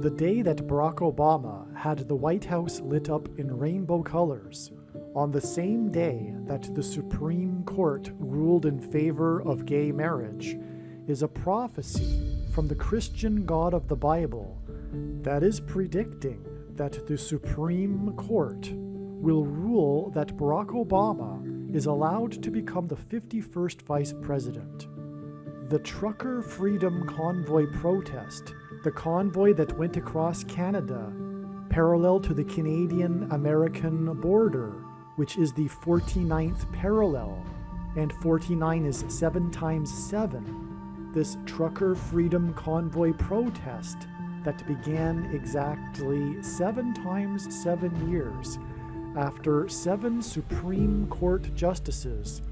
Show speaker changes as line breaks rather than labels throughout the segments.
The day that Barack Obama had the White House lit up in rainbow colors, on the same day that the Supreme Court ruled in favor of gay marriage, is a prophecy from the Christian God of the Bible that is predicting that the Supreme Court will rule that Barack Obama is allowed to become the 51st Vice President. The Trucker Freedom Convoy protest, the convoy that went across Canada, parallel to the Canadian-American border, which is the 49th parallel, and 49 is 7 times 7. This Trucker Freedom Convoy protest that began exactly 7 times 7 years after 7 Supreme Court justices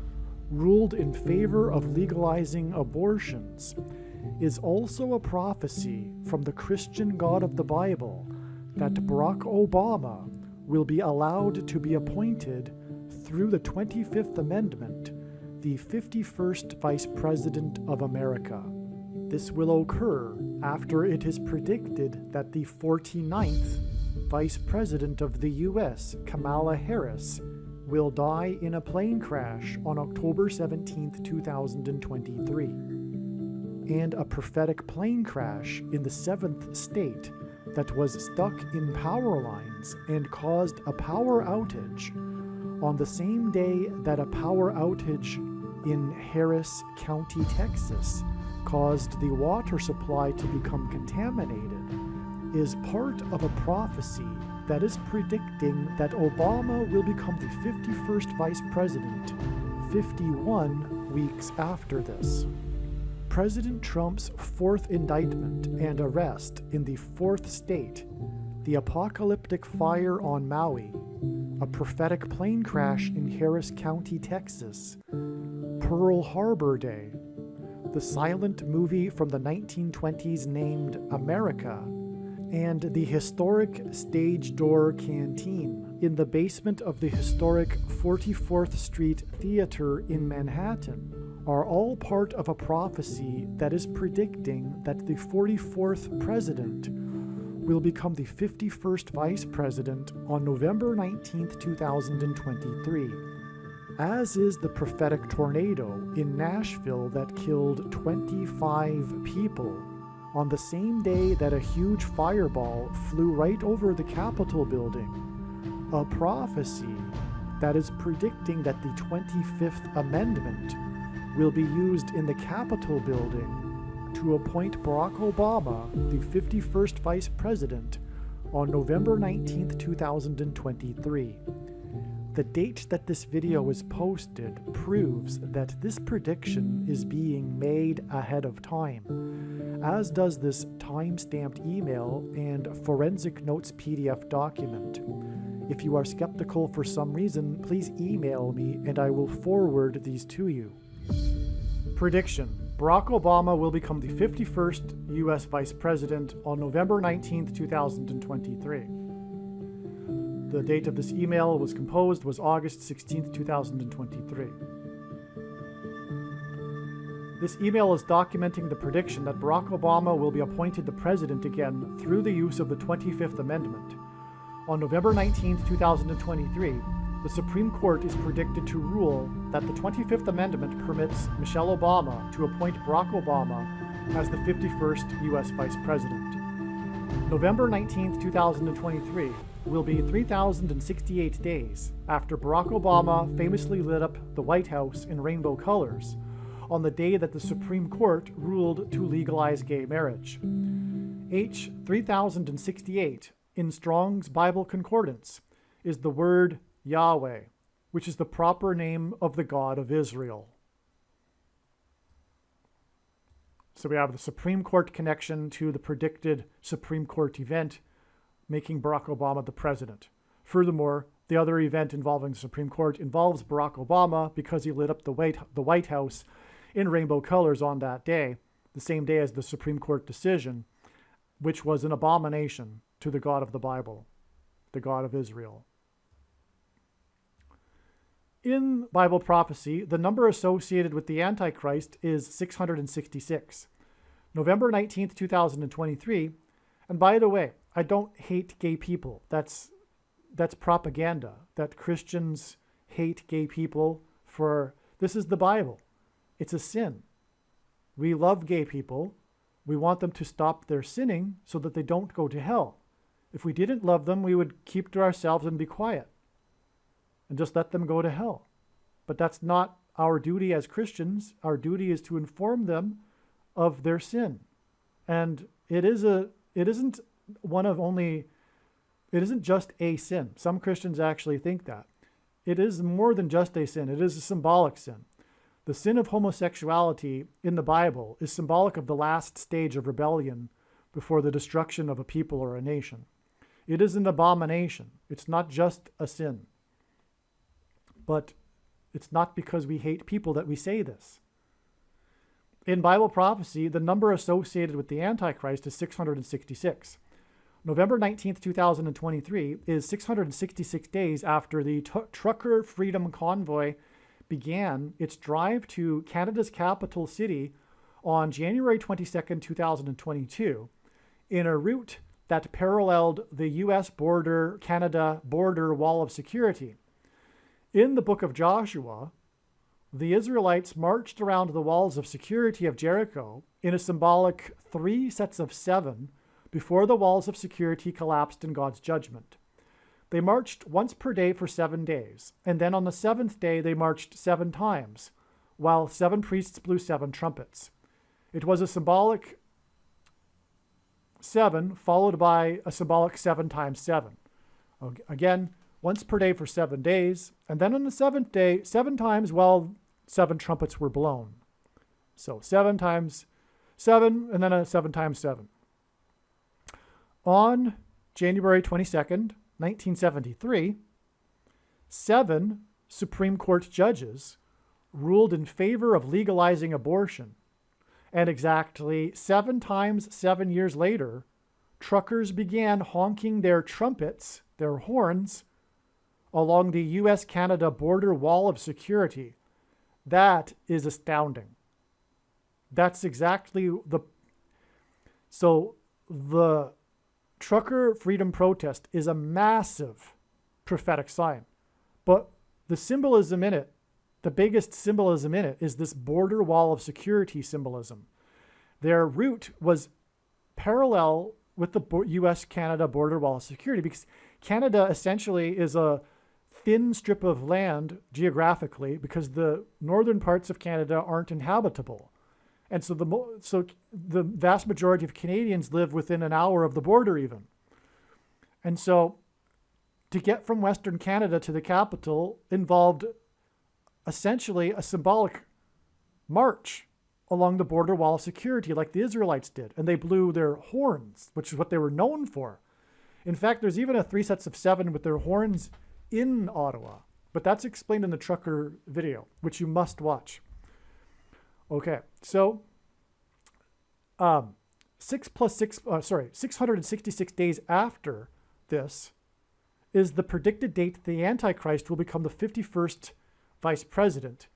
ruled in favor of legalizing abortions, is also a prophecy from the Christian God of the Bible that Barack Obama will be allowed to be appointed through the 25th Amendment the 51st Vice President of America. This will occur after it is predicted that the 49th Vice President of the U.S., Kamala Harris, will die in a plane crash on October 17, 2023. And a prophetic plane crash in the 7th state that was stuck in power lines and caused a power outage on the same day that a power outage in Harris County, Texas, caused the water supply to become contaminated, is part of a prophecy that is predicting that Obama will become the 51st Vice President 51 weeks after this. President Trump's 4th indictment and arrest in the 4th state, the apocalyptic fire on Maui, a prophetic plane crash in Harris County, Texas, Pearl Harbor Day, the silent movie from the 1920s named America, and the historic Stage Door Canteen in the basement of the historic 44th Street Theater in Manhattan are all part of a prophecy that is predicting that the 44th president will become the 51st vice president on November 19, 2023, as is the prophetic tornado in Nashville that killed 25 people on the same day that a huge fireball flew right over the Capitol building, a prophecy that is predicting that the 25th Amendment will be used in the Capitol building to appoint Barack Obama the 51st Vice President on November 19, 2023. The date that this video is posted proves that this prediction is being made ahead of time, as does this time-stamped email and forensic notes PDF document. If you are skeptical for some reason, please email me and I will forward these to you. Prediction: Barack Obama will become the 51st U.S. Vice President on November 19, 2023. The date of this email was composed was August 16, 2023. This email is documenting the prediction that Barack Obama will be appointed the president again through the use of the 25th Amendment. On November 19, 2023, the Supreme Court is predicted to rule that the 25th Amendment permits Michelle Obama to appoint Barack Obama as the 51st U.S. Vice President. November 19, 2023 will be 3,068 days after Barack Obama famously lit up the White House in rainbow colors on the day that the Supreme Court ruled to legalize gay marriage. H 3068 in Strong's Bible Concordance is the word Yahweh, which is the proper name of the God of Israel. So we have the Supreme Court connection to the predicted Supreme Court event, making Barack Obama the president. Furthermore, the other event involving the Supreme Court involves Barack Obama because he lit up the White House in rainbow colors on that day, the same day as the Supreme Court decision, which was an abomination to the God of the Bible, the God of Israel. In Bible prophecy, the number associated with the Antichrist is 666. November 19th, 2023, And by the way, I don't hate gay people. That's propaganda, that Christians hate gay people for, this is the Bible. It's a sin. We love gay people. We want them to stop their sinning so that they don't go to hell. If we didn't love them, we would keep to ourselves and be quiet and just let them go to hell. But that's not our duty as Christians. Our duty is to inform them of their sin. And it isn't just a sin. Some Christians actually think that. It is more than just a sin. It is a symbolic sin. The sin of homosexuality in the Bible is symbolic of the last stage of rebellion before the destruction of a people or a nation. It is an abomination. It's not just a sin. But it's not because we hate people that we say this. In Bible prophecy, the number associated with the Antichrist is 666. November 19th, 2023 is 666 days after the Trucker Freedom Convoy began its drive to Canada's capital city on January 22nd, 2022, in a route that paralleled the U.S. Canada border wall of security. In the book of Joshua, the Israelites marched around the walls of security of Jericho in a symbolic 3 sets of 7 before the walls of security collapsed in God's judgment. They marched once per day for 7 days, and then on the 7th day they marched 7 times, while 7 priests blew 7 trumpets. It was a symbolic 7 followed by a symbolic 7 times 7. Again, once per day for 7 days, and then on the 7th day, 7 times while 7 trumpets were blown. So 7 times 7, and then a 7 times 7. On January 22nd, 1973, 7 Supreme Court judges ruled in favor of legalizing abortion. And exactly 7 times 7 years later, truckers began honking their trumpets, their horns, along the U.S.-Canada border wall of security. That is astounding. That's exactly So the trucker freedom protest is a massive prophetic sign. But the symbolism in it, the biggest symbolism in it, is this border wall of security symbolism. Their route was parallel with the U.S.-Canada border wall of security because Canada essentially is a thin strip of land geographically because the northern parts of Canada aren't inhabitable. And so the vast majority of Canadians live within an hour of the border even. And so to get from Western Canada to the capital involved essentially a symbolic march along the border wall of security like the Israelites did. And they blew their horns, which is what they were known for. In fact, there's even a 3 sets of 7 with their horns in Ottawa. But that's explained in the trucker video, which you must watch. Okay, so 666 days after this is the predicted date that the Antichrist will become the 51st vice president,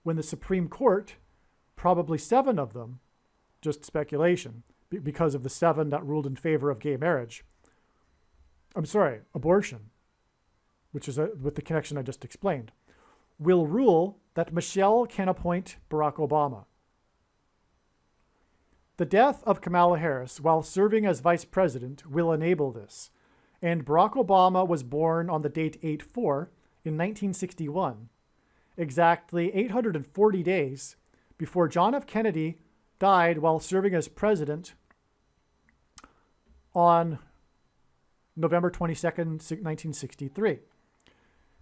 when the Supreme Court, probably 7 of them, just speculation, because of the 7 that ruled in favor of gay marriage. Abortion, which is with the connection I just explained, will rule that Michelle can appoint Barack Obama. The death of Kamala Harris while serving as vice president will enable this, and Barack Obama was born on the date 8/4 in 1961, exactly 840 days before John F. Kennedy died while serving as president on November 22nd, 1963.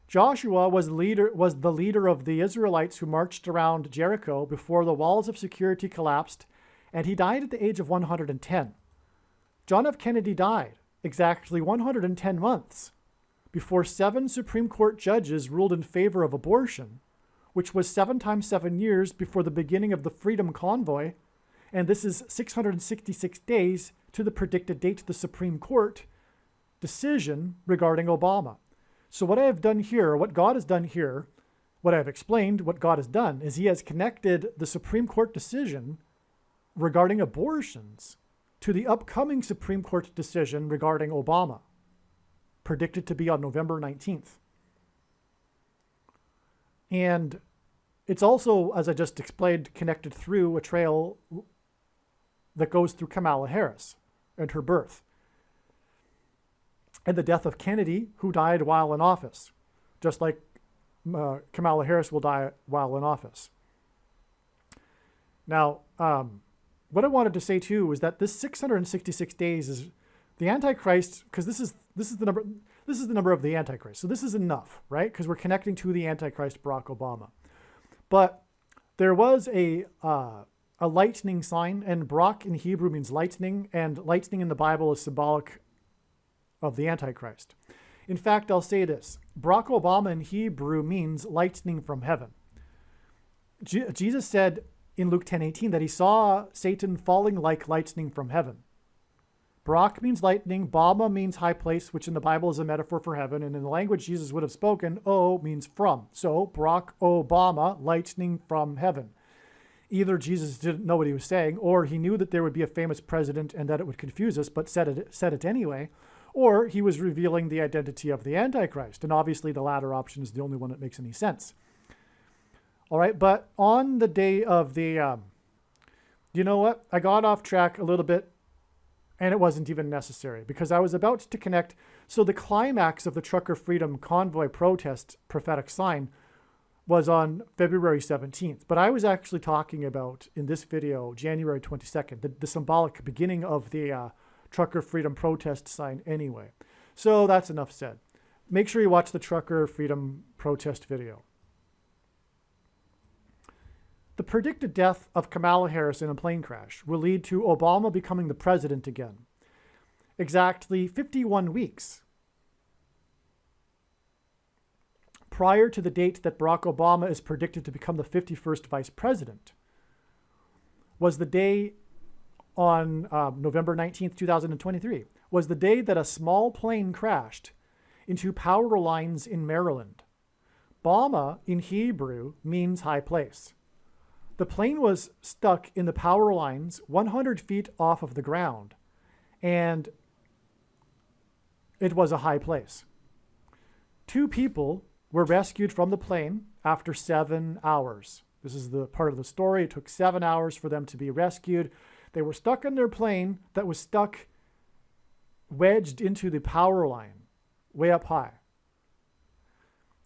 Joshua was the leader of the Israelites who marched around Jericho before the walls of security collapsed, and he died at the age of 110. John F. Kennedy died exactly 110 months before 7 Supreme Court judges ruled in favor of abortion, which was 7 times 7 years before the beginning of the Freedom Convoy, and this is 666 days to the predicted date of the Supreme Court decision regarding Obama. So what I have done here, what God has done here, what I've explained, what God has done, is he has connected the Supreme Court decision regarding abortions to the upcoming Supreme Court decision regarding Obama, predicted to be on November 19th. And it's also, as I just explained, connected through a trail that goes through Kamala Harris and her birth, and the death of Kennedy, who died while in office, just like Kamala Harris will die while in office. Now, what I wanted to say too is that this 666 days is the Antichrist, because this is the number of the Antichrist. So this is enough, right? Because we're connecting to the Antichrist, Barack Obama. But there was a lightning sign, and Barak in Hebrew means lightning, and lightning in the Bible is symbolic of the Antichrist. In fact, I'll say this. Barack Obama in Hebrew means lightning from heaven. Jesus said in Luke 10:18 that he saw Satan falling like lightning from heaven. Barak means lightning, Obama means high place, which in the Bible is a metaphor for heaven, and in the language Jesus would have spoken, O means from. So Barack Obama, lightning from heaven. Either Jesus didn't know what he was saying, or he knew that there would be a famous president and that it would confuse us, but said it anyway, or he was revealing the identity of the Antichrist. And obviously the latter option is the only one that makes any sense. All right, but on the day of the, you know what? I got off track a little bit, and it wasn't even necessary because I was about to connect. So the climax of the Trucker Freedom Convoy protest prophetic sign was on February 17th. But I was actually talking about, in this video, January 22nd, the symbolic beginning of the Trucker Freedom protest sign anyway. So that's enough said. Make sure you watch the Trucker Freedom protest video. The predicted death of Kamala Harris in a plane crash will lead to Obama becoming the president again. Exactly 51 weeks prior to the date that Barack Obama is predicted to become the 51st vice president was the day on November 19th, 2023, was the day that a small plane crashed into power lines in Maryland. Bama in Hebrew means high place. The plane was stuck in the power lines 100 feet off of the ground, and it was a high place. 2 people were rescued from the plane after 7 hours. This is the part of the story. It took 7 hours for them to be rescued. They were stuck in their plane that was stuck, wedged into the power line, way up high.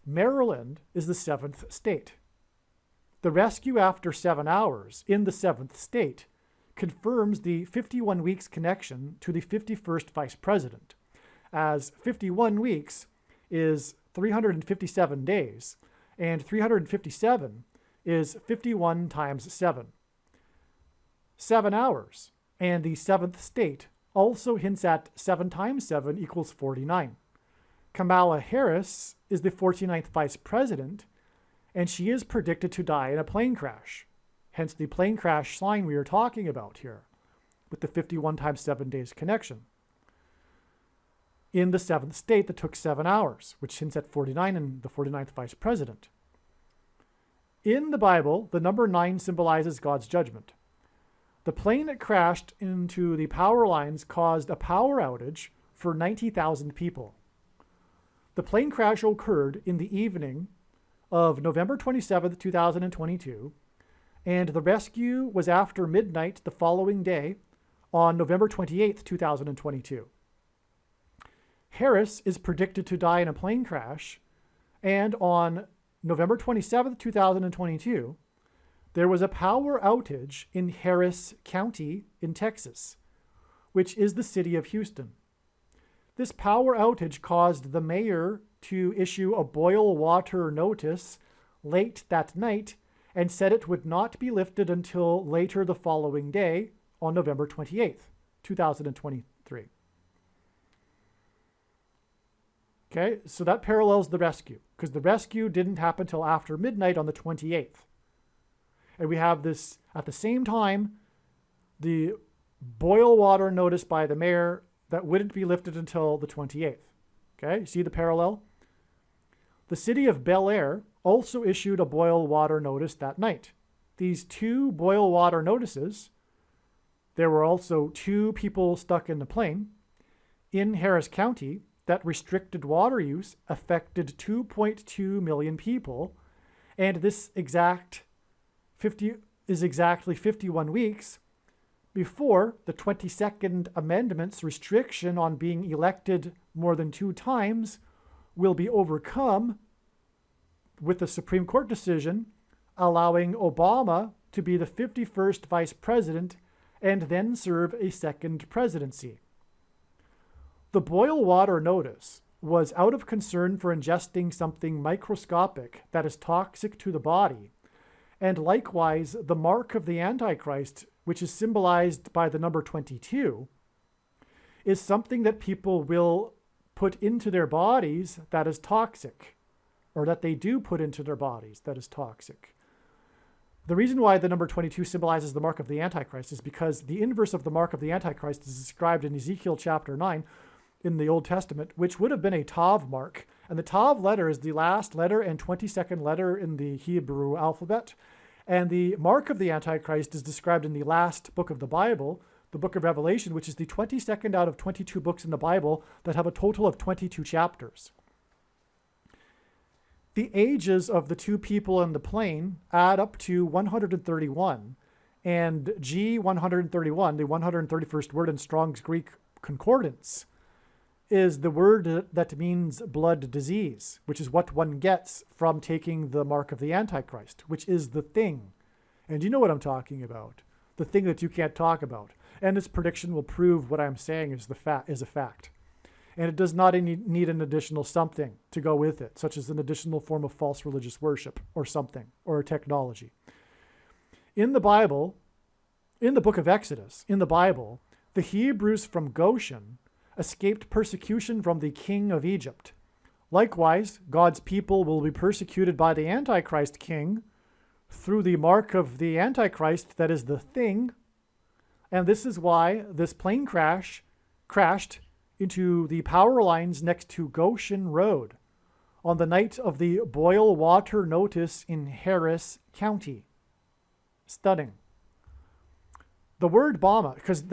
Maryland is the 7th state. The rescue after 7 hours in the 7th state confirms the 51 weeks connection to the 51st vice president, as 51 weeks is 357 days, and 357 is 51 times 7. 7 hours, and the 7th state also hints at 7 times 7 equals 49. Kamala Harris is the 49th vice president, and she is predicted to die in a plane crash. Hence the plane crash sign we are talking about here, with the 51 times 7 days connection. In the 7th state that took 7 hours, which hints at 49 and the 49th vice president. In the Bible, the number 9 symbolizes God's judgment. The plane that crashed into the power lines caused a power outage for 90,000 people. The plane crash occurred in the evening of November 27th, 2022, and the rescue was after midnight the following day on November 28th, 2022. Harris is predicted to die in a plane crash, and on November 27th, 2022, there was a power outage in Harris County in Texas, which is the city of Houston. This power outage caused the mayor to issue a boil water notice late that night and said it would not be lifted until later the following day on November 28th, 2023. Okay, so that parallels the rescue, because the rescue didn't happen until after midnight on the 28th. And we have this, at the same time, the boil water notice by the mayor that wouldn't be lifted until the 28th. Okay, see the parallel? The city of Bel Air also issued a boil water notice that night. These 2 boil water notices, There were also 2 people stuck in the plane in Harris County. That restricted water use affected 2.2 million people, and this is exactly 51 weeks before the 22nd Amendment's restriction on being elected more than 2 times will be overcome with the Supreme Court decision allowing Obama to be the 51st vice president and then serve a second presidency. The boil water notice was out of concern for ingesting something microscopic that is toxic to the body. And likewise, the mark of the Antichrist, which is symbolized by the number 22, is something that people will put into their bodies that is toxic, or that they do put into their bodies that is toxic. The reason why the number 22 symbolizes the mark of the Antichrist is because the inverse of the mark of the Antichrist is described in Ezekiel chapter 9 in the Old Testament, which would have been a Tav mark. And the Tav letter is the last letter and 22nd letter in the Hebrew alphabet. And the mark of the Antichrist is described in the last book of the Bible, the book of Revelation, which is the 22nd out of 22 books in the Bible that have a total of 22 chapters. The ages of the 2 people in the plane add up to 131, and G131, the 131st word in Strong's Greek Concordance, is the word that means blood disease, which is what one gets from taking the mark of the Antichrist, which is the thing. And you know what I'm talking about, the thing that you can't talk about. And this prediction will prove what I'm saying is a fact. And it does not need an additional something to go with it, such as an additional form of false religious worship or something, or technology. In the Bible, in the book of Exodus, in the Bible, the Hebrews from Goshen escaped persecution from the king of Egypt. Likewise, God's people will be persecuted by the Antichrist king through the mark of the Antichrist, that is the thing. And this is why this plane crashed into the power lines next to Goshen Road on the night of the boil water notice in Harris County. Stunning. The word Bama, because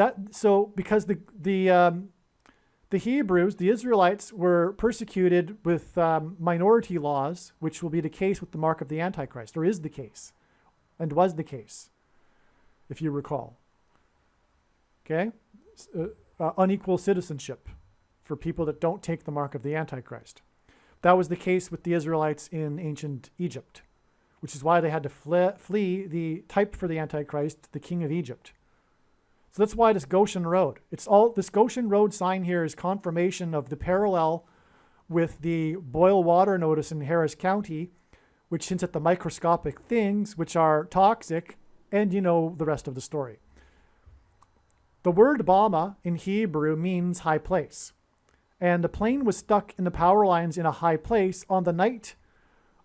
the Hebrews, the Israelites, were persecuted with minority laws, which will be the case with the mark of the Antichrist, or is the case, and was the case, if you recall. Okay? Unequal citizenship for people that don't take the mark of the Antichrist. That was the case with the Israelites in ancient Egypt, which is why they had to flee the type for the Antichrist, the king of Egypt. So that's why this Goshen Road. This Goshen Road sign here is confirmation of the parallel with the boil water notice in Harris County, which hints at the microscopic things which are toxic, and you know the rest of the story. The word Bama in Hebrew means high place. And the plane was stuck in the power lines in a high place on the night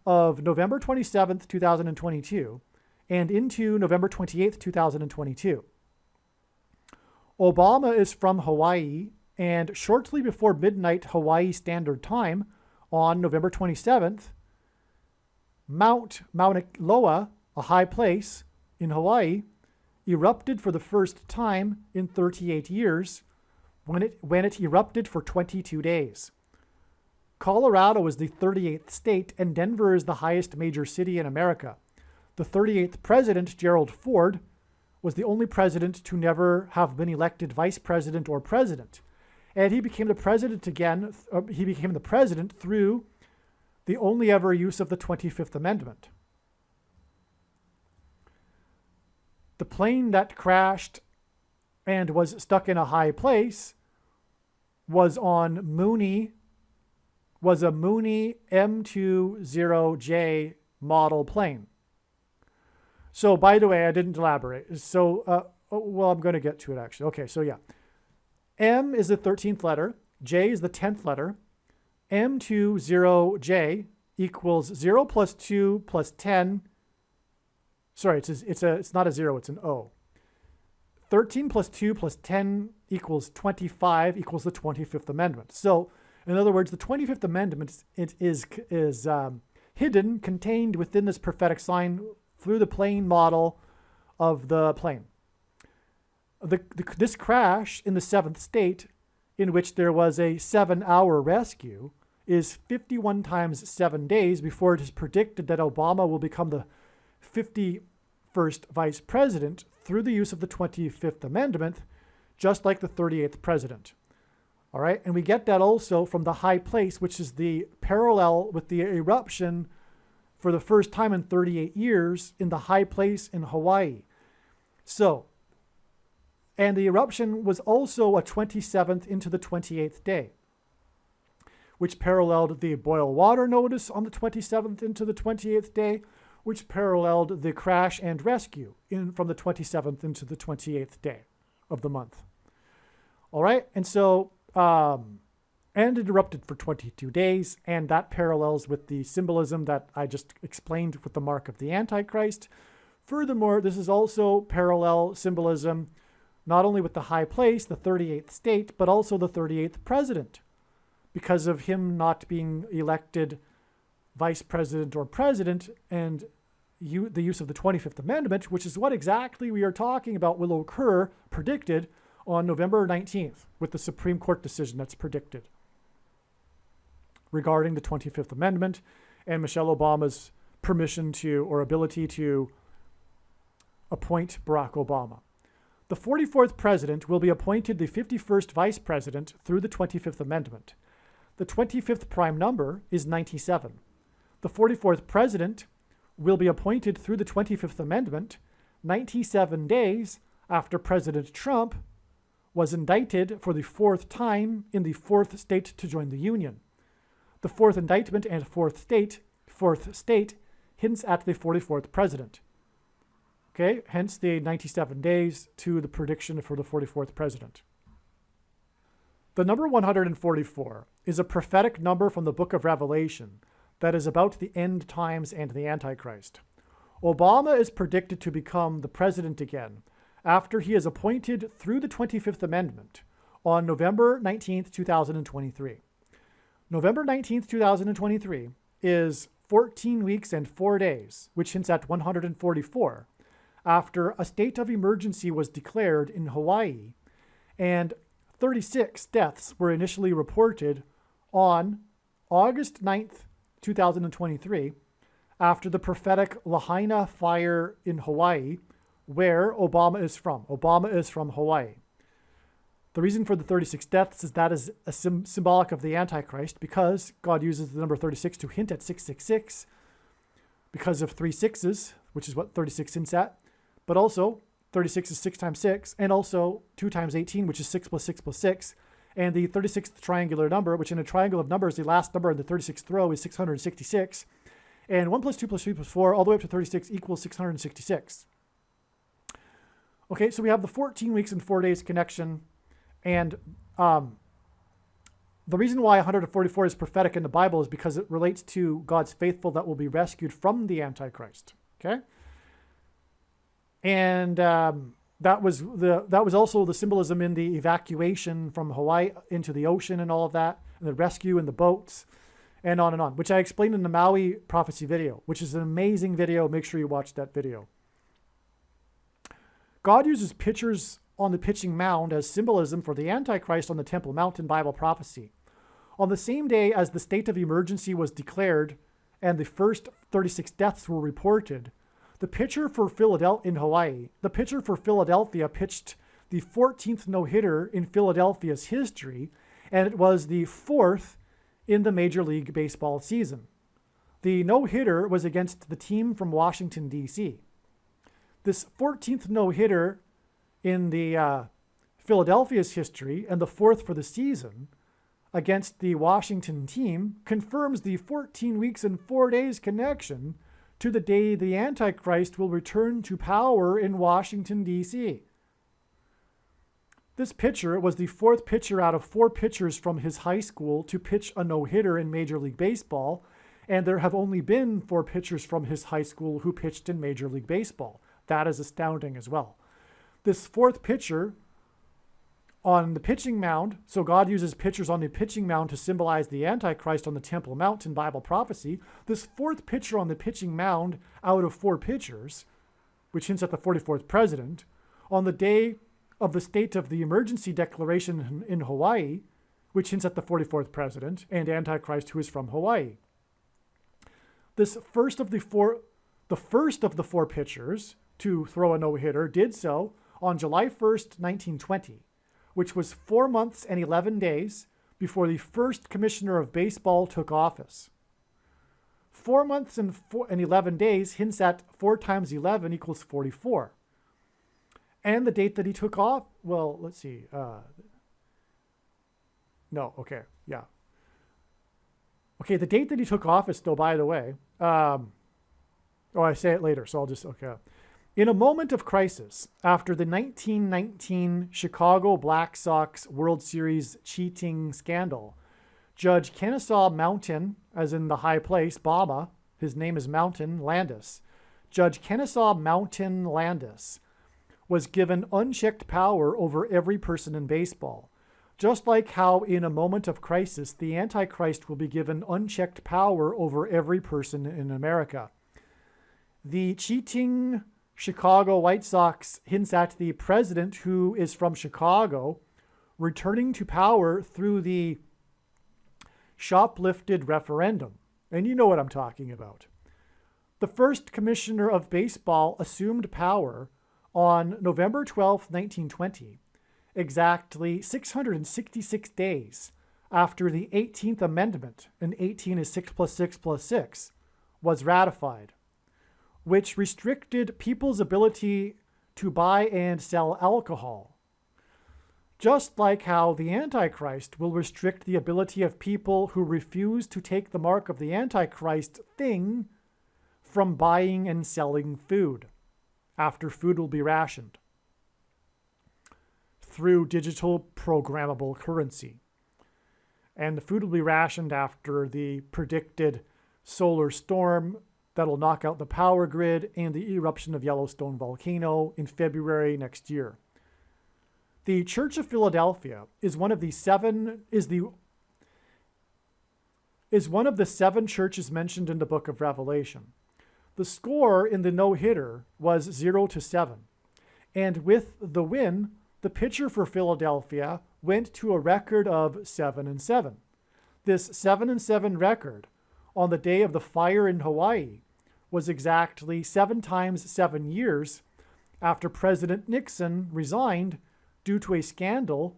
of November 27th, 2022, and into November 28th, 2022. Obama is from Hawaii, and shortly before midnight Hawaii Standard Time on November 27th, Mount Mauna Loa, a high place in Hawaii, erupted for the first time in 38 years when it erupted for 22 days. Colorado is the 38th state, and Denver is the highest major city in America. The 38th president, Gerald Ford, was the only president to never have been elected vice president or president. And he became the president again. He became the president through the only ever use of the 25th Amendment. The plane that crashed and was stuck in a high place was a Mooney M20J model plane. So, by the way, I didn't elaborate. So, I'm going to get to it, actually. Okay, so yeah. M is the 13th letter. J is the 10th letter. M20J equals 0 plus 2 plus 10. Sorry, it's not a 0, it's an O. 13 plus 2 plus 10 equals 25 equals the 25th Amendment. So, in other words, the 25th Amendment is hidden, contained within this prophetic sign through the plane model of the plane. This crash in the seventh state, in which there was a 7-hour rescue, is 51 times 7 days before it is predicted that Obama will become the 51st vice president through the use of the 25th Amendment, just like the 38th president. All right, and we get that also from the high place, which is the parallel with the eruption for the first time in 38 years in the high place in Hawaii. So, and the eruption was also a 27th into the 28th day, which paralleled the boil water notice on the 27th into the 28th day, which paralleled the crash and rescue from the 27th into the 28th day of the month. All right, and so, and it erupted for 22 days, and that parallels with the symbolism that I just explained with the mark of the Antichrist. Furthermore, this is also parallel symbolism, not only with the high place, the 38th state, but also the 38th president, because of him not being elected vice president or president, and the use of the 25th Amendment, which is what exactly we are talking about, will occur, predicted, on November 19th, with the Supreme Court decision that's predicted regarding the 25th Amendment and Michelle Obama's permission to, or ability to, appoint Barack Obama. The 44th president will be appointed the 51st vice president through the 25th Amendment. The 25th prime number is 97. The 44th president will be appointed through the 25th Amendment 97 days after President Trump was indicted for the 4th time in the 4th state to join the Union. The 4th indictment and 4th state hints at the 44th president. Okay, hence the 97 days to the prediction for the 44th president. The number 144 is a prophetic number from the book of Revelation that is about the end times and the Antichrist. Obama is predicted to become the president again after he is appointed through the 25th Amendment on November 19th, 2023. November 19th, 2023 is 14 weeks and 4 days, which hints at 144, after a state of emergency was declared in Hawaii, and 36 deaths were initially reported on August 9th, 2023, after the prophetic Lahaina fire in Hawaii, where Obama is from. Obama is from Hawaii. The reason for the 36 deaths is that is a symbolic of the Antichrist, because God uses the number 36 to hint at 666 because of 3 sixes, which is what 36 hints at. But also, 36 is 6 times 6, and also 2 times 18, which is 6 plus 6 plus 6. And the 36th triangular number, which in a triangle of numbers, the last number in the 36th row is 666. And 1 plus 2 plus 3 plus 4, all the way up to 36, equals 666. Okay, so we have the 14 weeks and 4 days connection. And the reason why 144 is prophetic in the Bible is because it relates to God's faithful that will be rescued from the Antichrist. Okay? And that was also the symbolism in the evacuation from Hawaii into the ocean and all of that, and the rescue in the boats, and on, which I explained in the Maui prophecy video, which is an amazing video. Make sure you watch that video. God uses pictures on the pitching mound as symbolism for the Antichrist on the Temple Mount in Bible prophecy. On the same day as the state of emergency was declared and the first 36 deaths were reported, the pitcher for Philadelphia in Hawaii, the pitcher for Philadelphia pitched the 14th no-hitter in Philadelphia's history, and it was the 4th in the Major League Baseball season. The no-hitter was against the team from Washington, D.C. This 14th no-hitter in the Philadelphia's history and the 4th for the season against the Washington team confirms the 14 weeks and 4 days connection to the day the Antichrist will return to power in Washington, D.C. This pitcher was the 4th pitcher out of 4 pitchers from his high school to pitch a no-hitter in Major League Baseball, and there have only been 4 pitchers from his high school who pitched in Major League Baseball. That is astounding as well. This 4th pitcher on the pitching mound, so God uses pitchers on the pitching mound to symbolize the Antichrist on the Temple Mount in Bible prophecy. This 4th pitcher on the pitching mound out of 4 pitchers, which hints at the 44th president, on the day of the state of the emergency declaration in Hawaii, which hints at the 44th president and Antichrist who is from Hawaii. The first of the four pitchers to throw a no-hitter did so on July 1st, 1920, which was 4 months and 11 days before the first commissioner of baseball took office. 4 months and 11 days hints at 4 times 11 equals 44. And the date that he took off, well, let's see. No, okay, yeah. Okay, the date that he took office, though, by the way, I say it later, so I'll just, okay. In a moment of crisis, after the 1919 Chicago Black Sox World Series cheating scandal, Judge Kennesaw Mountain, as in the high place, Bama, his name is Mountain Landis, Judge Kennesaw Mountain Landis was given unchecked power over every person in baseball. Just like how in a moment of crisis, the Antichrist will be given unchecked power over every person in America. The cheating Chicago White Sox hints at the president, who is from Chicago, returning to power through the shoplifted referendum. And you know what I'm talking about. The first commissioner of baseball assumed power on November 12, 1920, exactly 666 days after the 18th Amendment, and 18 is 6 plus 6 plus 6, was ratified, which restricted people's ability to buy and sell alcohol. Just like how the Antichrist will restrict the ability of people who refuse to take the mark of the Antichrist thing from buying and selling food, after food will be rationed through digital programmable currency. And the food will be rationed after the predicted solar storm that'll knock out the power grid and the eruption of Yellowstone volcano in February next year. The Church of Philadelphia is one of the seven churches mentioned in the book of Revelation. The score in the no-hitter was 0-7. And with the win, the pitcher for Philadelphia went to a record of 7-7. This 7-7 record on the day of the fire in Hawaii was exactly 7 times 7 years after President Nixon resigned due to a scandal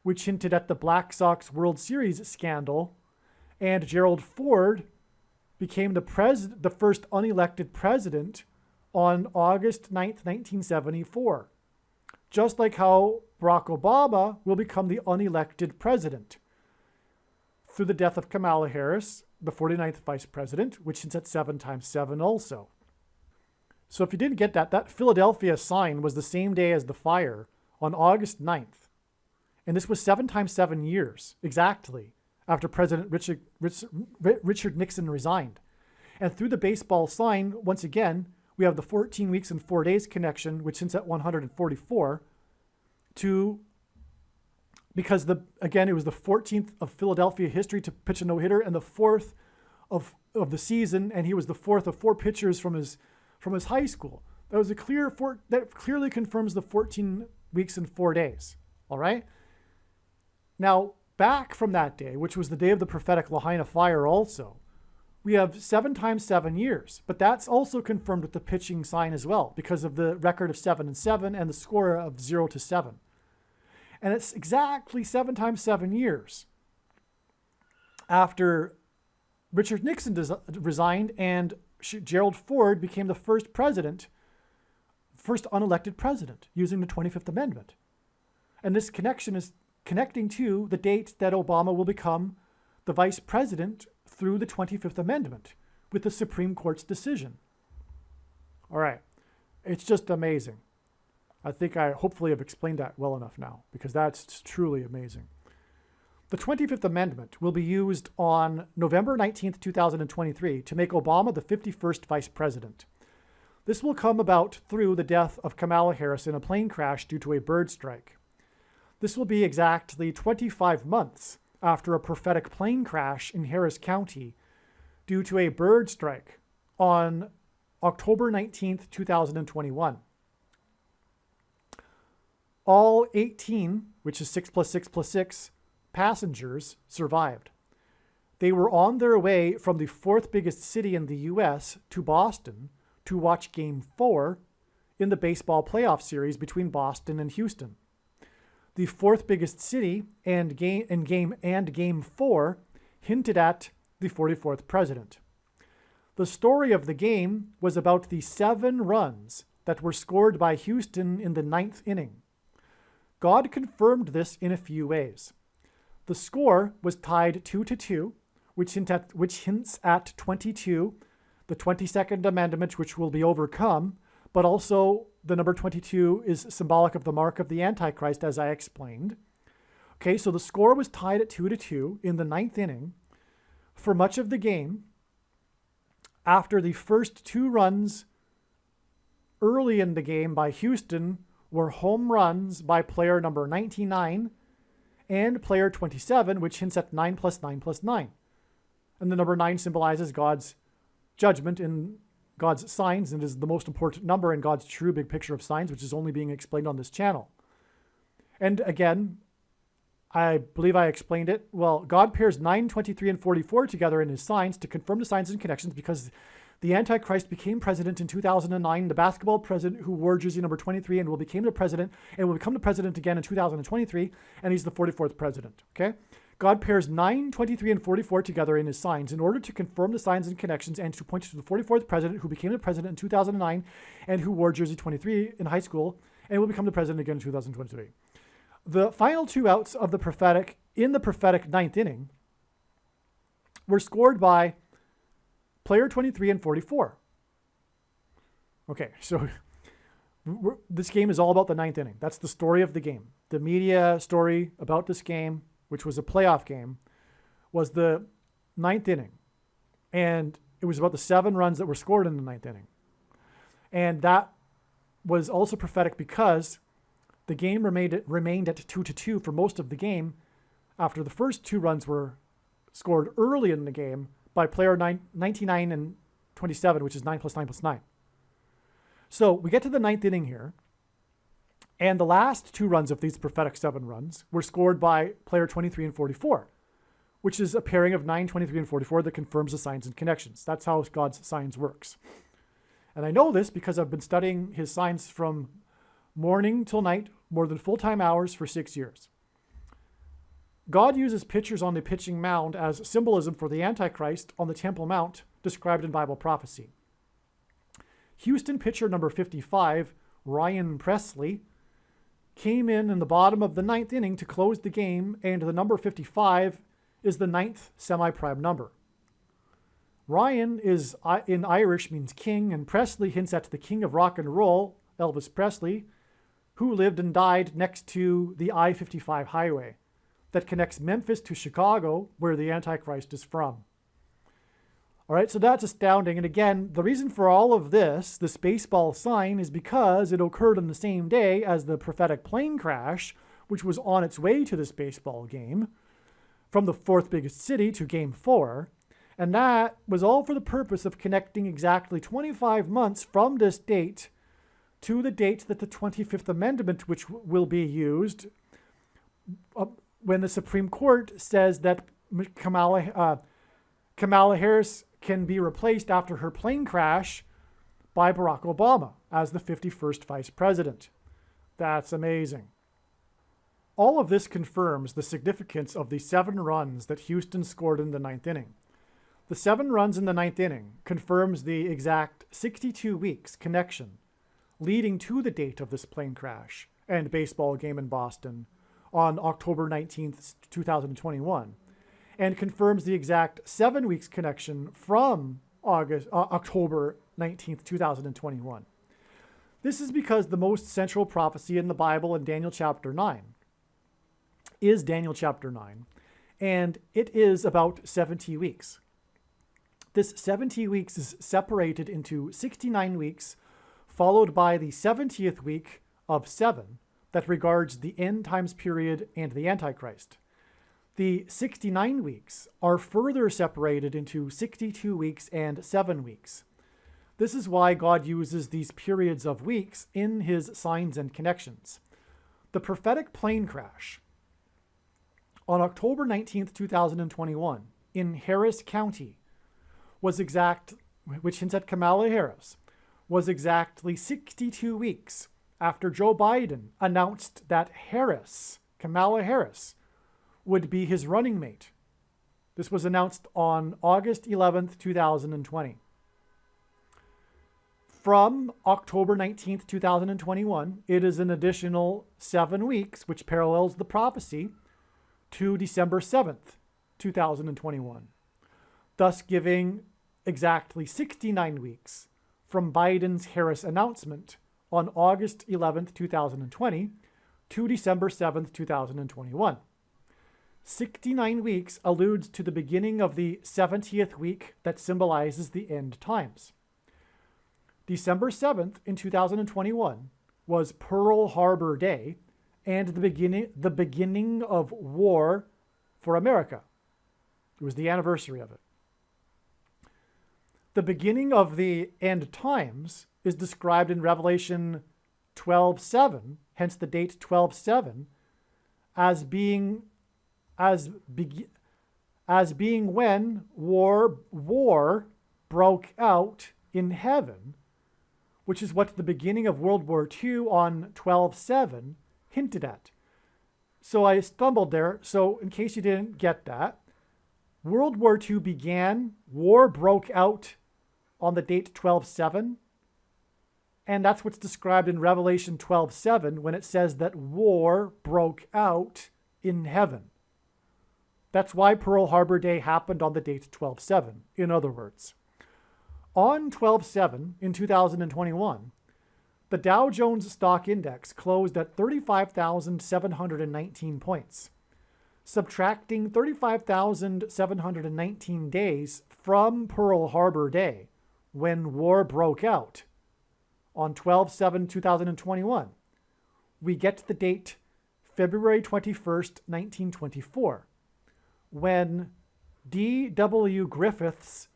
which hinted at the Black Sox World Series scandal, and Gerald Ford became the first unelected president on August 9th, 1974. Just like how Barack Obama will become the unelected president through the death of Kamala Harris, the 49th vice president, which is at 7 times 7 also. So if you didn't get that, that Philadelphia sign was the same day as the fire on August 9th. And this was 7 times 7 years, exactly, after President Richard Nixon resigned. And through the baseball sign, once again, we have the 14 weeks and 4 days connection, which hints at 144, because it was the 14th of Philadelphia history to pitch a no-hitter and the 4th of the season, and he was the 4th of 4 pitchers from his high school. That clearly confirms the 14 weeks and 4 days. All right. Now, back from that day, which was the day of the prophetic Lahaina fire also, we have 7 times 7 years, but that's also confirmed with the pitching sign as well because of the record of 7-7 and the score of 0-7. And it's exactly 7 times 7 years after Richard Nixon resigned and Gerald Ford became the first unelected president using the 25th Amendment. And this connection is connecting to the date that Obama will become the vice president through the 25th Amendment with the Supreme Court's decision. All right. It's just amazing. I think I hopefully have explained that well enough now, because that's truly amazing. The 25th Amendment will be used on November 19th, 2023 to make Obama the 51st vice president. This will come about through the death of Kamala Harris in a plane crash due to a bird strike. This will be exactly 25 months after a prophetic plane crash in Harris County due to a bird strike on October 19th, 2021. all 18, which is 6 plus 6 plus 6, passengers survived. They were on their way from the fourth biggest city in the U.S. to Boston to watch Game 4 in the baseball playoff series between Boston and Houston. The fourth biggest city and Game 4 hinted at the 44th president. The story of the game was about the 7 runs that were scored by Houston in the 9th inning. God confirmed this in a few ways. The score was tied 2-2, which hints at 22, the 22nd Amendment, which will be overcome, but also the number 22 is symbolic of the mark of the Antichrist, as I explained. Okay, so the score was tied at 2-2 in the 9th inning. For much of the game, after the first 2 runs early in the game by Houston were home runs by player number 99 and player 27, which hints at 9 plus 9 plus 9. And the number 9 symbolizes God's judgment in God's signs and is the most important number in God's true big picture of signs, which is only being explained on this channel. And again, I believe I explained it. Well, God pairs 9, 23, and 44 together in his signs to confirm the signs and connections because the Antichrist became president in 2009, the basketball president who wore jersey number 23 and will become the president and will become the president again in 2023, and he's the 44th president, okay? God pairs 9, 23, and 44 together in his signs in order to confirm the signs and connections and to point to the 44th president who became the president in 2009 and who wore jersey 23 in high school and will become the president again in 2023. The final 2 outs of the prophetic in the prophetic 9th inning were scored by player 23 and 44. Okay, so this game is all about the 9th inning. That's the story of the game. The media story about this game, which was a playoff game, was the 9th inning. And it was about the 7 runs that were scored in the 9th inning. And that was also prophetic because the game remained at 2-2 for most of the game after the first 2 runs were scored early in the game by player 99 and 27, which is 9 plus 9 plus 9. So we get to the 9th inning here, and the last 2 runs of these prophetic 7 runs were scored by player 23 and 44, which is a pairing of 9, 23, and 44 that confirms the signs and connections. That's how God's signs works. And I know this because I've been studying his signs from morning till night, more than full-time hours for 6 years. God uses pictures on the pitching mound as symbolism for the Antichrist on the Temple Mount described in Bible prophecy. Houston pitcher number 55, Ryan Pressly, came in the bottom of the 9th inning to close the game, and the number 55 is the 9th semi-prime number. Ryan is in Irish means king, and Presley hints at the king of rock and roll, Elvis Presley, who lived and died next to the I-55 highway that connects Memphis to Chicago, where the Antichrist is from. All right, so that's astounding. And again, the reason for all of this baseball sign, is because it occurred on the same day as the prophetic plane crash, which was on its way to this baseball game from the 4th biggest city to Game 4. And that was all for the purpose of connecting exactly 25 months from this date to the date that the 25th Amendment, which will be used when the Supreme Court says that Kamala Harris can be replaced after her plane crash by Barack Obama as the 51st vice president. That's amazing. All of this confirms the significance of the 7 runs that Houston scored in the 9th inning. The 7 runs in the 9th inning confirms the exact 62 weeks connection leading to the date of this plane crash and baseball game in Boston on October 19th, 2021, and confirms the exact 7 weeks connection from October 19th, 2021. This is because the most central prophecy in the Bible in Daniel chapter 9 is Daniel chapter 9, and it is about 70 weeks. This 70 weeks is separated into 69 weeks, followed by the 70th week of 7 that regards the end times period and the Antichrist. The 69 weeks are further separated into 62 weeks and 7 weeks. This is why God uses these periods of weeks in his signs and connections. The prophetic plane crash on October 19th, 2021 in Harris County which hints at Kamala Harris, was exactly 62 weeks after Joe Biden announced that Kamala Harris, would be his running mate. This was announced on August 11th, 2020. From October 19th, 2021, it is an additional 7 weeks, which parallels the prophecy, to December 7th, 2021, thus giving exactly 69 weeks from Biden's Harris announcement on August 11th, 2020 to December 7th, 2021. 69 weeks alludes to the beginning of the 70th week that symbolizes the end times. December 7th in 2021 was Pearl Harbor Day and the beginning of war for America. It was the anniversary of it. The beginning of the end times is described in Revelation 12:7, hence the date 12:7, as being when war broke out in heaven, which is what the beginning of World War II on 12:7 hinted at. So I stumbled there. So in case you didn't get that, World War II began, war broke out on the date 12:7, and that's what's described in Revelation 12:7 when it says that war broke out in heaven. That's why Pearl Harbor Day happened on the date 12:7, in other words. On 12/7 in 2021, the Dow Jones Stock Index closed at 35,719 points. Subtracting 35,719 days from Pearl Harbor Day, when war broke out, on 12/7/2021, we get the date February 21st, 1924, when D.W. Griffith's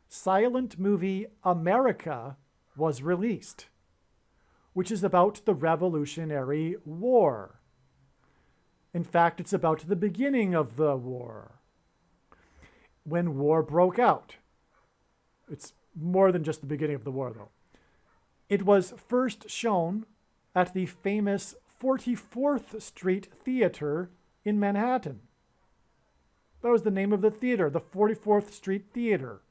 silent movie America was released, which is about the Revolutionary War. In fact, it's about the beginning of the war, when war broke out. It's more than just the beginning of the war, though. It was first shown at the famous 44th Street Theater in Manhattan. That was the name of the theater, the 44th Street Theater,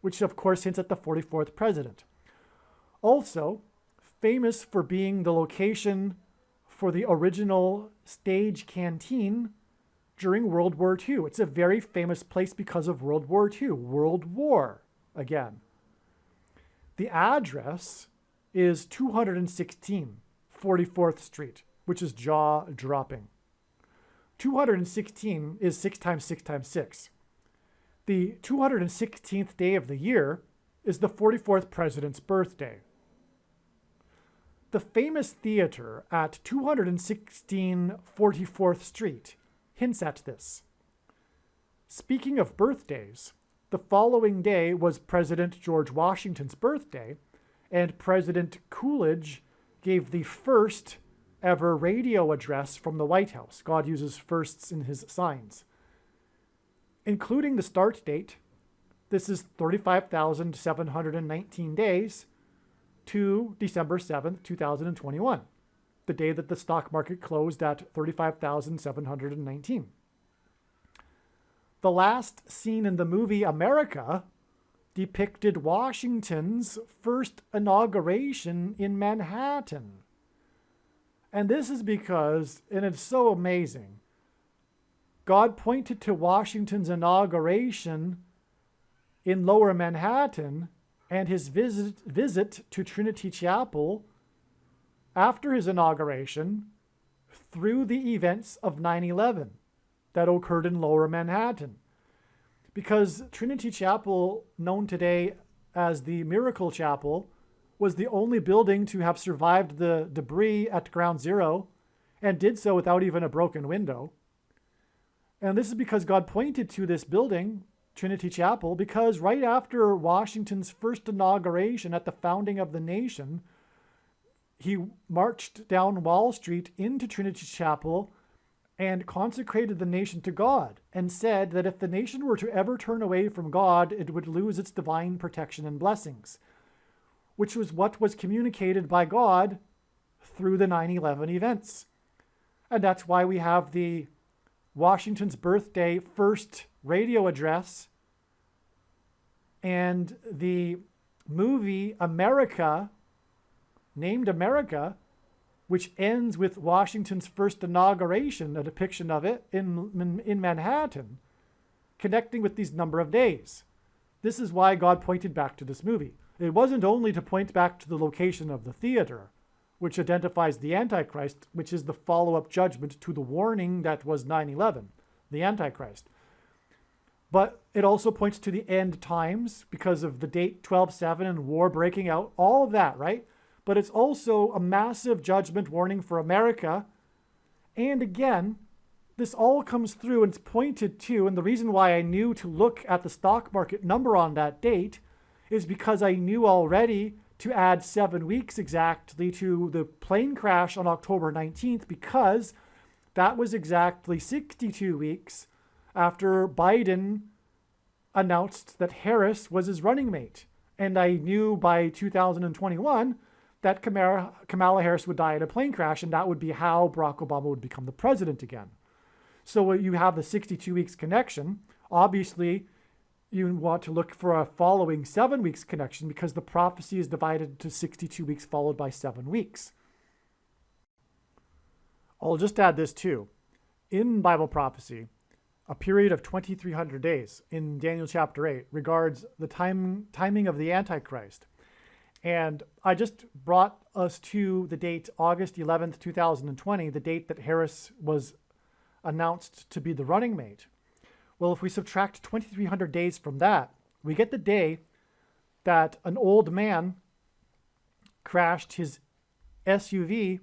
which of course hints at the 44th president. Also, famous for being the location for the original stage canteen during World War II. It's a very famous place because of World War II, World War again. The address is 216 44th Street, which is jaw-dropping. 216 is 6 times 6 times 6. The 216th day of the year is the 44th president's birthday. The famous theater at 216 44th Street hints at this. Speaking of birthdays, the following day was President George Washington's birthday, and President Coolidge gave the first ever radio address from the White House. God uses firsts in his signs. Including the start date, this is 35,719 days to December 7th, 2021, the day that the stock market closed at 35,719. The last scene in the movie America depicted Washington's first inauguration in Manhattan. And this is because, and it's so amazing, God pointed to Washington's inauguration in Lower Manhattan and his visit to Trinity Chapel after his inauguration through the events of 9/11 that occurred in Lower Manhattan. Because Trinity Chapel, known today as the Miracle Chapel, was the only building to have survived the debris at Ground Zero and did so without even a broken window. And this is because God pointed to this building, Trinity Chapel, because right after Washington's first inauguration at the founding of the nation, he marched down Wall Street into Trinity Chapel and consecrated the nation to God, and said that if the nation were to ever turn away from God, it would lose its divine protection and blessings, which was what was communicated by God through the 9/11 events. And that's why we have the Washington's birthday first radio address and the movie America, named America, which ends with Washington's first inauguration, a depiction of it in Manhattan, connecting with these number of days. This is why God pointed back to this movie. It wasn't only to point back to the location of the theater, which identifies the Antichrist, which is the follow-up judgment to the warning that was 9/11, the Antichrist. But it also points to the end times because of the date 12/7 and war breaking out, all of that, right? But it's also a massive judgment warning for America. And again, this all comes through and it's pointed to, and the reason why I knew to look at the stock market number on that date is because I knew already to add 7 weeks exactly to the plane crash on October 19th, because that was exactly 62 weeks after Biden announced that Harris was his running mate. And I knew by 2021 that Kamala Harris would die in a plane crash, and that would be how Barack Obama would become the president again. So you have the 62 weeks connection. Obviously, you want to look for a following 7 weeks connection because the prophecy is divided into 62 weeks followed by 7 weeks. I'll just add this too. In Bible prophecy, a period of 2,300 days in Daniel chapter 8 regards the timing of the Antichrist. And I just brought us to the date August 11th, 2020, the date that Harris was announced to be the running mate. Well, if we subtract 2,300 days from that, we get the day that an old man crashed his SUV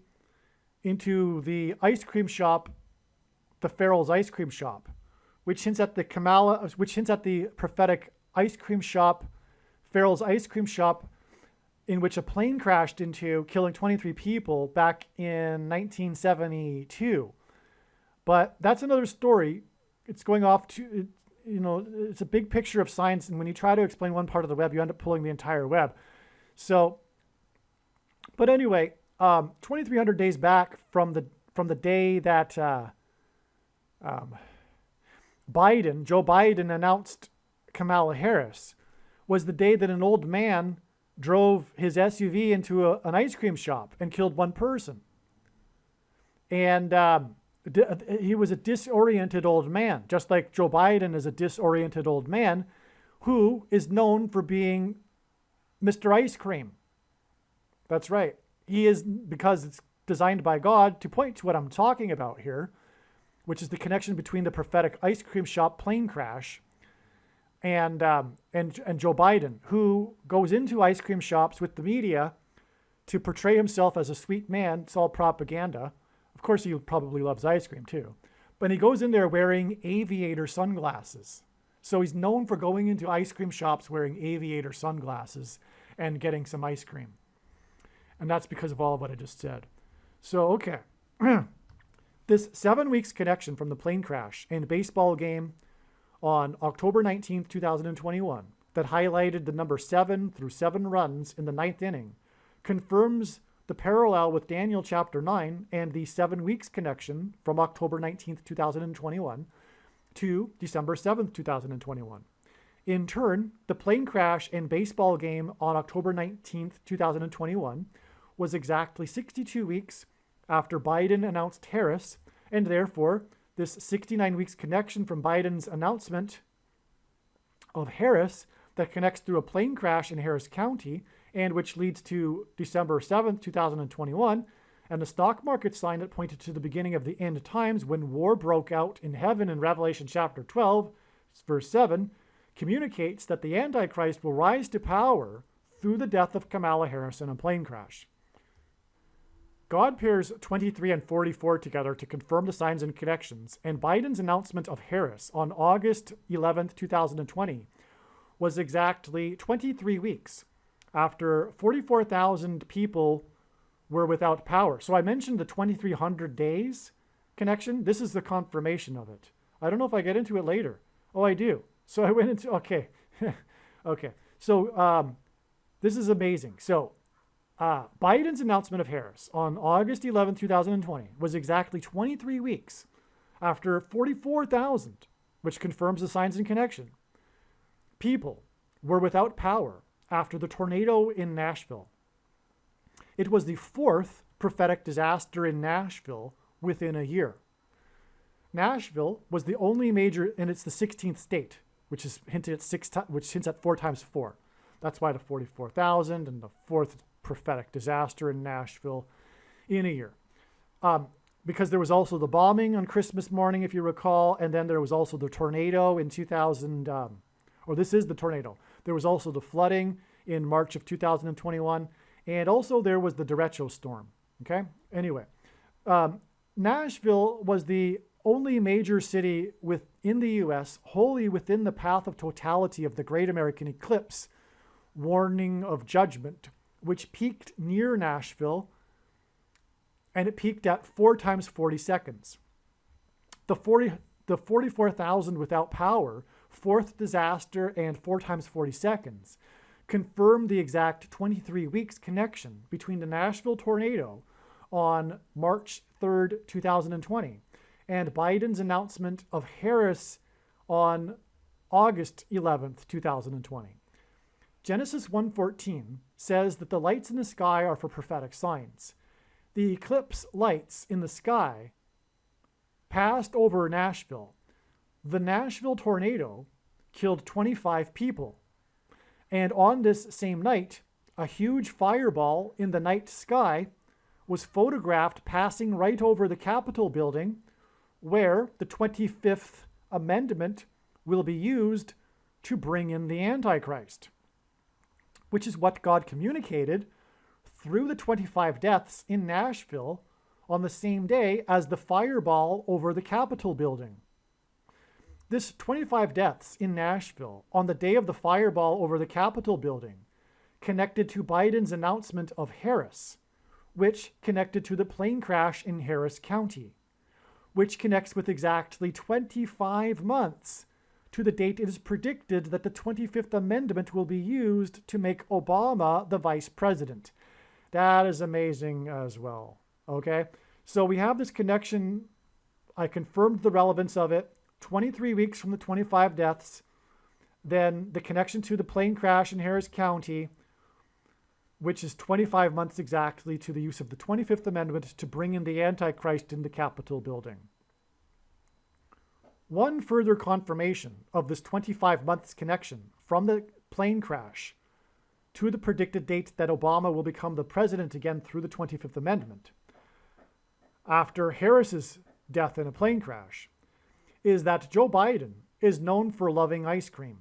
into the ice cream shop, the Farrell's ice cream shop, which hints at the prophetic ice cream shop, Farrell's ice cream shop, in which a plane crashed into, killing 23 people back in 1972. But that's another story. It's going off to, it's a big picture of science. And when you try to explain one part of the web, you end up pulling the entire web. So, but anyway, 2,300 days back from the day that Joe Biden announced Kamala Harris, was the day that an old man drove his SUV into an ice cream shop and killed one person. And he was a disoriented old man, just like Joe Biden is a disoriented old man who is known for being Mr. Ice Cream. That's right. He is, because it's designed by God to point to what I'm talking about here, which is the connection between the prophetic ice cream shop plane crash and Joe Biden, who goes into ice cream shops with the media to portray himself as a sweet man. It's all propaganda. Of course, he probably loves ice cream too. But he goes in there wearing aviator sunglasses. So he's known for going into ice cream shops wearing aviator sunglasses and getting some ice cream. And that's because of all of what I just said. So, okay. This 7 weeks connection from the plane crash and baseball game on October 19th, 2021, that highlighted the number 7 through 7 runs in the 9th inning, confirms the parallel with Daniel chapter 9 and the 7 weeks connection from October 19th, 2021 to December 7th, 2021. In turn, the plane crash and baseball game on October 19th, 2021 was exactly 62 weeks after Biden announced Harris, and therefore this 69 weeks connection from Biden's announcement of Harris that connects through a plane crash in Harris County and which leads to December 7th, 2021, and the stock market sign that pointed to the beginning of the end times when war broke out in heaven in Revelation chapter 12, verse 7, communicates that the Antichrist will rise to power through the death of Kamala Harris in a plane crash. God pairs 23 and 44 together to confirm the signs and connections, and Biden's announcement of Harris on August 11th, 2020 was exactly 23 weeks after 44,000 people were without power. So I mentioned the 2300 days connection. This is the confirmation of it. I don't know if I get into it later. Oh, I do. So I went into, okay. Okay. So this is amazing. So Biden's announcement of Harris on August 11, 2020 was exactly 23 weeks after 44,000, which confirms the signs and connection. People were without power after the tornado in Nashville. It was the fourth prophetic disaster in Nashville within a year. Nashville was the only major, and it's the 16th state, which is hinted at which hints at 4 times 4. That's why the 44,000 and the fourth prophetic disaster in Nashville in a year. Because there was also the bombing on Christmas morning, if you recall, and then there was also the tornado in 2000, or this is the tornado. There was also the flooding in March of 2021, and also there was the derecho storm, okay? Anyway, Nashville was the only major city within the U.S. wholly within the path of totality of the Great American Eclipse, warning of judgment, which peaked near Nashville, and it peaked at 4 times 40 seconds. The 44,000 without power, fourth disaster, and 4 times 40 seconds confirmed the exact 23 weeks connection between the Nashville tornado on March 3rd, 2020, and Biden's announcement of Harris on August 11th, 2020. Genesis 1:14 says that the lights in the sky are for prophetic signs. The eclipse lights in the sky passed over Nashville. The Nashville tornado killed 25 people. And on this same night, a huge fireball in the night sky was photographed passing right over the Capitol building, where the 25th Amendment will be used to bring in the Antichrist, which is what God communicated through the 25 deaths in Nashville on the same day as the fireball over the Capitol building. This 25 deaths in Nashville on the day of the fireball over the Capitol building connected to Biden's announcement of Harris, which connected to the plane crash in Harris County, which connects with exactly 25 months to the date it is predicted that the 25th Amendment will be used to make Obama the vice president. That is amazing as well. Okay, so we have this connection. I confirmed the relevance of it. 23 weeks from the 25 deaths, then the connection to the plane crash in Harris County, which is 25 months exactly to the use of the 25th Amendment to bring in the Antichrist in the Capitol building. One further confirmation of this 25 months connection from the plane crash to the predicted date that Obama will become the president again through the 25th Amendment, after Harris's death in a plane crash, is that Joe Biden is known for loving ice cream.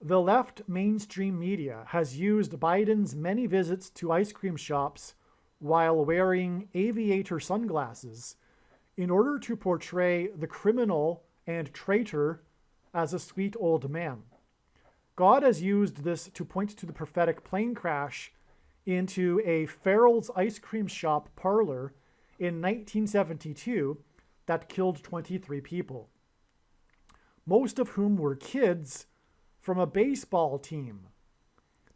The left mainstream media has used Biden's many visits to ice cream shops while wearing aviator sunglasses in order to portray the criminal and traitor as a sweet old man. God has used this to point to the prophetic plane crash into a Farrell's ice cream shop parlor in 1972 that killed 23 people, most of whom were kids from a baseball team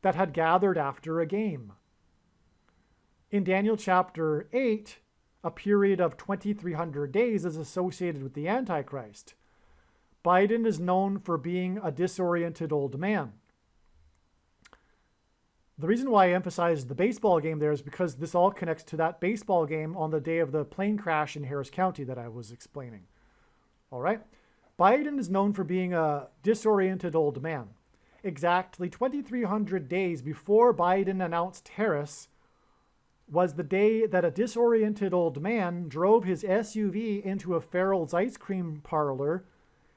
that had gathered after a game. In Daniel chapter 8, a period of 2,300 days is associated with the Antichrist. Biden is known for being a disoriented old man. The reason why I emphasize the baseball game there is because this all connects to that baseball game on the day of the plane crash in Harris County that I was explaining. All right? Biden is known for being a disoriented old man. Exactly 2,300 days before Biden announced Harris was the day that a disoriented old man drove his SUV into a Farrell's ice cream parlor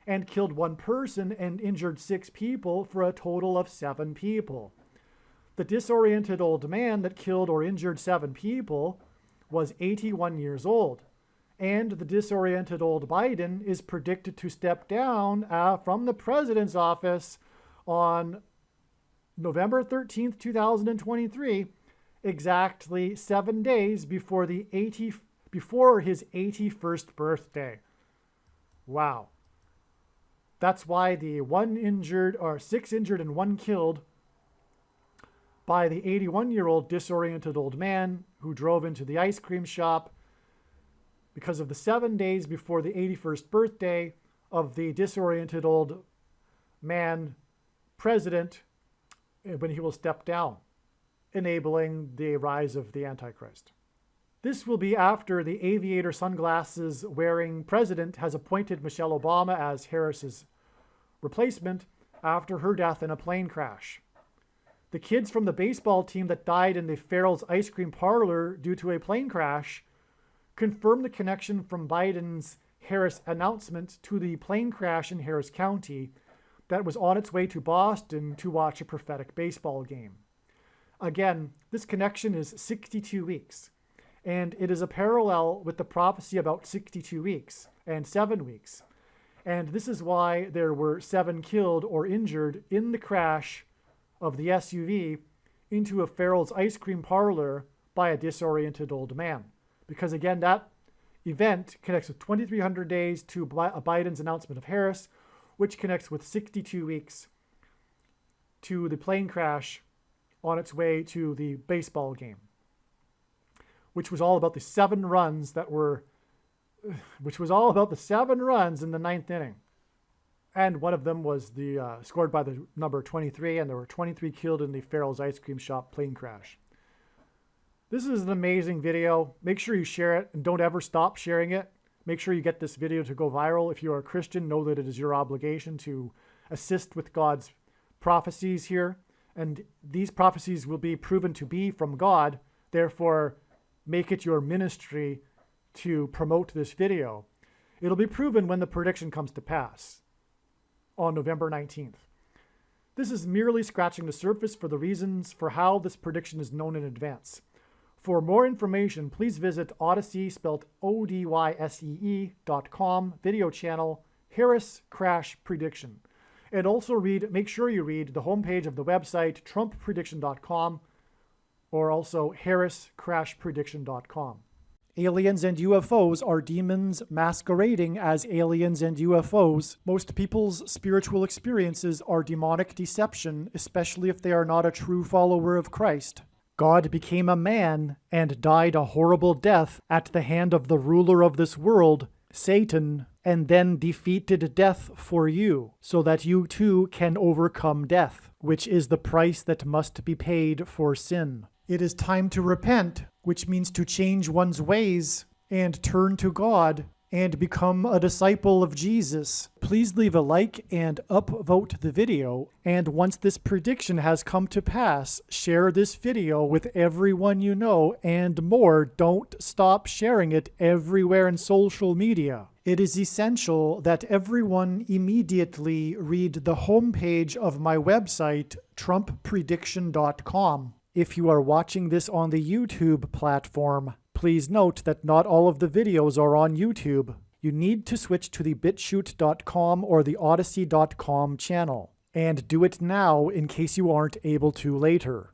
and killed 1 person and injured 6 people for a total of 7 people. The disoriented old man that killed or injured 7 people was 81 years old. And the disoriented old Biden is predicted to step down from the president's office on November 13th, 2023, exactly 7 days before before his 81st birthday. Wow. That's why the 6 injured and 1 killed by the 81-year-old disoriented old man who drove into the ice cream shop because of the 7 days before the 81st birthday of the disoriented old man president when he will step down, enabling the rise of the Antichrist. This will be after the aviator sunglasses wearing president has appointed Michelle Obama as Harris's replacement after her death in a plane crash. The kids from the baseball team that died in the Farrell's ice cream parlor due to a plane crash confirmed the connection from Biden's Harris announcement to the plane crash in Harris County that was on its way to Boston to watch a prophetic baseball game. Again, this connection is 62 weeks, and it is a parallel with the prophecy about 62 weeks and 7 weeks. And this is why there were 7 killed or injured in the crash of the SUV into a Farrell's ice cream parlor by a disoriented old man. Because again, that event connects with 2,300 days to Biden's announcement of Harris, which connects with 62 weeks to the plane crash on its way to the baseball game, which was all about the 7 runs in the 9th inning. And one of them was scored by the number 23, and there were 23 killed in the Farrell's ice cream shop plane crash. This is an amazing video. Make sure you share it, and don't ever stop sharing it. Make sure you get this video to go viral. If you are a Christian, know that it is your obligation to assist with God's prophecies here. And these prophecies will be proven to be from God. Therefore, make it your ministry to promote this video. It'll be proven when the prediction comes to pass on November 19th. This is merely scratching the surface for the reasons for how this prediction is known in advance. For more information, please visit Odyssey, spelled ODYSEE.com, video channel, Harris Crash Prediction. And also make sure you read the homepage of the website, TrumpPrediction.com, or also HarrisCrashPrediction.com. Aliens and UFOs are demons masquerading as aliens and UFOs. Most people's spiritual experiences are demonic deception, especially if they are not a true follower of Christ. God became a man and died a horrible death at the hand of the ruler of this world, Satan, and then defeated death for you, so that you too can overcome death, which is the price that must be paid for sin. It is time to repent, which means to change one's ways and turn to God and become a disciple of Jesus. Please leave a like and upvote the video. And once this prediction has come to pass, share this video with everyone you know and more. Don't stop sharing it everywhere in social media. It is essential that everyone immediately read the homepage of my website, TrumpPrediction.com. If you are watching this on the YouTube platform, please note that not all of the videos are on YouTube. You need to switch to the BitChute.com or the Odyssey.com channel. And do it now in case you aren't able to later.